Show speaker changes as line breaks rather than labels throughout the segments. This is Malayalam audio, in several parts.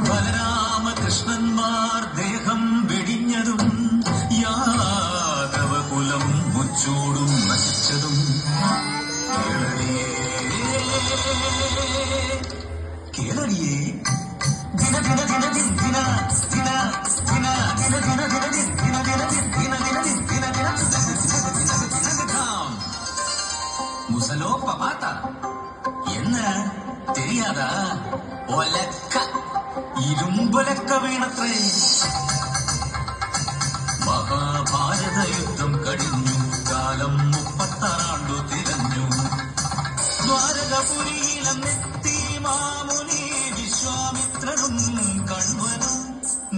ബലരാമകൃഷ്ണന്മാർ ദേഹം വെടിഞ്ഞതും യാദവകുലം മുച്ചൂടും നശിച്ചതും കേളടിയേ ദിന ദിന ദിന ദിന ദിന ദിന ദിന ദിന ദിന ദിന ദിന ദിന ദിന ദിന ദിന മുസലോ പമാത്ത എന്ന് தெரியாதா ഒലക്ക ഇരുമ്പൊലക്ക വീണത്രേ. മഹാഭാരത യുദ്ധം കഴിഞ്ഞു, കാലം 36 തികഞ്ഞു. ദ്വാരകപുരിയിലെത്തി മാമുനി വിശ്വാമിത്രനും കണ്വനും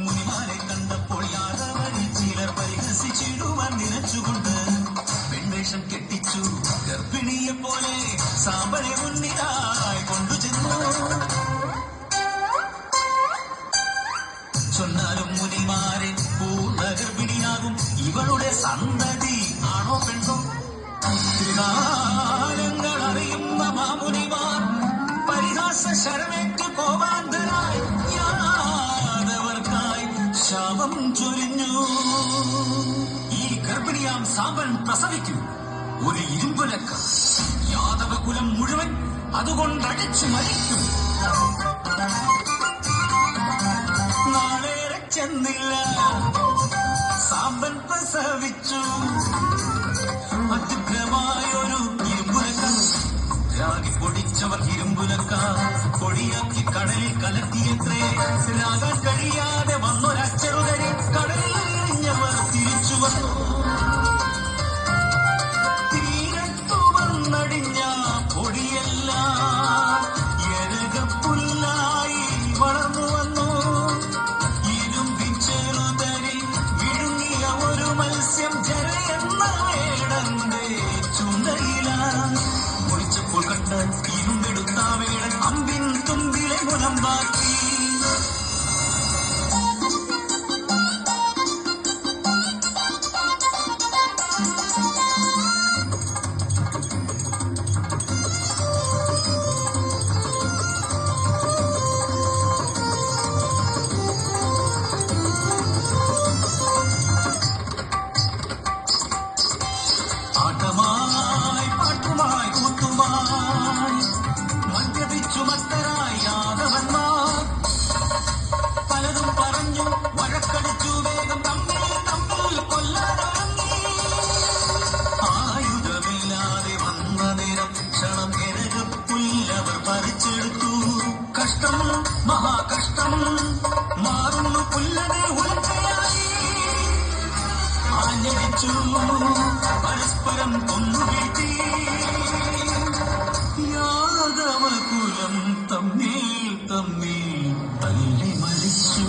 മുനിമാരെ കണ്ടപ്പോൾ യാദവരിൽ ചിലർ പരിഹസിച്ചിടുവാൻ നിലച്ചുകൊണ്ട് പെൺവേഷം കെട്ടിച്ചു ഗർഭിണിയെ പോലെ സാമ്പനെ മുന്നിലായി കൊണ്ടുചെന്നു. ചൊന്നാലും മുനിമാരെ പൂർണ്ണ ഗർഭിണിയാകും ഇവളുടെ സന്തതി ആണോ പെണ്ണോ? കാലങ്ങൾ അറിയുന്ന മാമുനിമാർ പരിഹാസ ശരമേറ്റ് കോപാന്തരായി യാദവർക്കായി ശാപം ചൊരിഞ്ഞു. ഈ ഗർഭിണിയാം സാമ്പൻ പ്രസവിക്കും ഒരു ഇരുമ്പുലക്ക, യാദവകുലം മുഴുവൻ അതുകൊണ്ടടിച്ചു മരിക്കും. നാളേറെ ചെന്നില്ല, സാമ്പൻ പ്രസവിച്ചു അത്യുഗ്രമായൊരു ഇരുമ്പുലക്ക. രാഗി പൊടിച്ചവർ ഇരുമ്പുലക്ക പൊടിയാക്കി കടലിൽ കലർത്തിയത്രേ. രാഗാൻ കഴിയാതെ വന്നൊരച്ചറുകരി കടലിൽ എറിഞ്ഞവർ തിരിച്ചു വന്നു. തീരത്തു വന്നടിഞ്ഞ പൊടിയെല്ലാം എരകപ്പുല്ലായി വളർന്നു വന്നു. ഇരുമ്പിൻ ചെറുതരി വിഴുങ്ങിയ ഒരു മത്സ്യം ജരയെന്ന വേടന്റെ ചുണ്ടയിലാണ്. ഒളിച്ചപ്പോൾ കണ്ട് ഇരുമ്പെടുത്ത വേടൻ അമ്പിൻ തുമ്പിലെ മുനമ്പാക്കി. പാട്ടുമായി കൂത്തുമായി മദ്യപിച്ചു മത്തരായി യാദവന്മാർ പലതും പറഞ്ഞു വഴക്കടിച്ചു വേഗം തമ്മിൽ കൊല്ലാനിറങ്ങി. ആയുധമില്ലാതെ വന്ന നേരം ക്ഷണം എരകപ്പുല്ലവർ പറിച്ചെടുത്തു. കഷ്ടം മഹാകഷ്ടം മാറുന്നു പുല്ലനെ ഉലക്കയായി. ആഞ്ഞടിച്ചു പരസ്പരം കൊന്നുവീഴ്ത്തി. യാദവകുലം തമ്മിൽ തല്ലി മരിച്ചു.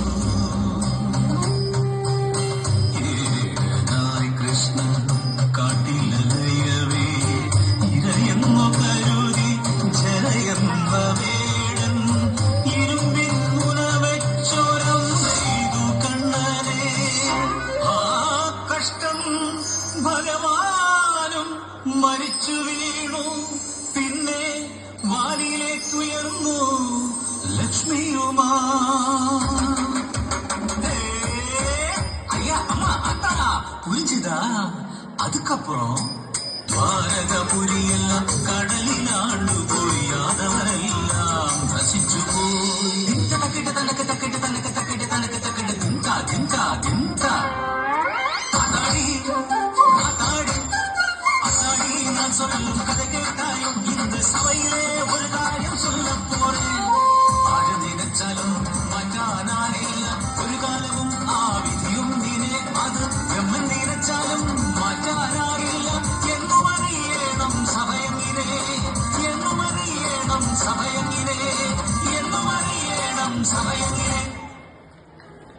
ഏനായി കൃഷ്ണൻ കാട്ടിലലയവേ ഇരയെന്നു കരുതി ജരയെന്ന വേടൻ ഇരുമ്പിൻ മുനവെച്ചോരം ചെയ്തു കണ്ണനെ. ആ കഷ്ടം ഭഗവാനും മരിച്ചു വീണു. പിന്നെ വാലിലേക്കുയർന്നു ലക്ഷ്മിയുമാ. ஐயா அம்மா அத்தா புரிஞ்சுதா? அதுக்கப்புறம் ദ്വാരകപുരിയെല്ലാം കടലിലാണ്ടു പോയി. യാദവരെല്ലാം നശിച്ചു പോയി. തക്കിട്ട് തനക്ക് തക്കിട്ട് തനക്ക് തക്കിട്ട് തനക്ക് തക്കിട്ട് തിങ്ക തിങ്ക തിങ്ക. அத்தாடி அத்தாடி நான் சொல்லும் கதை கேட்டாயும் இந்த சபையிலே ஒரு காரியம் சொல்ல போறேன். ஆழ நினைச்சாலும் മാറ്റാനായില്ല ഒരു കാലവും ആ വിധിയും നീനെ. അത് ബ്രഹ്മൻ നിனைச்சாലും മാറ്റാനായില്ല. എന്നുമറിയണം സഭയങ്ങിനെ, എന്നുമറിയണം സഭയങ്ങിനെ, എന്നുമറിയണം സഭയങ്ങിനെ.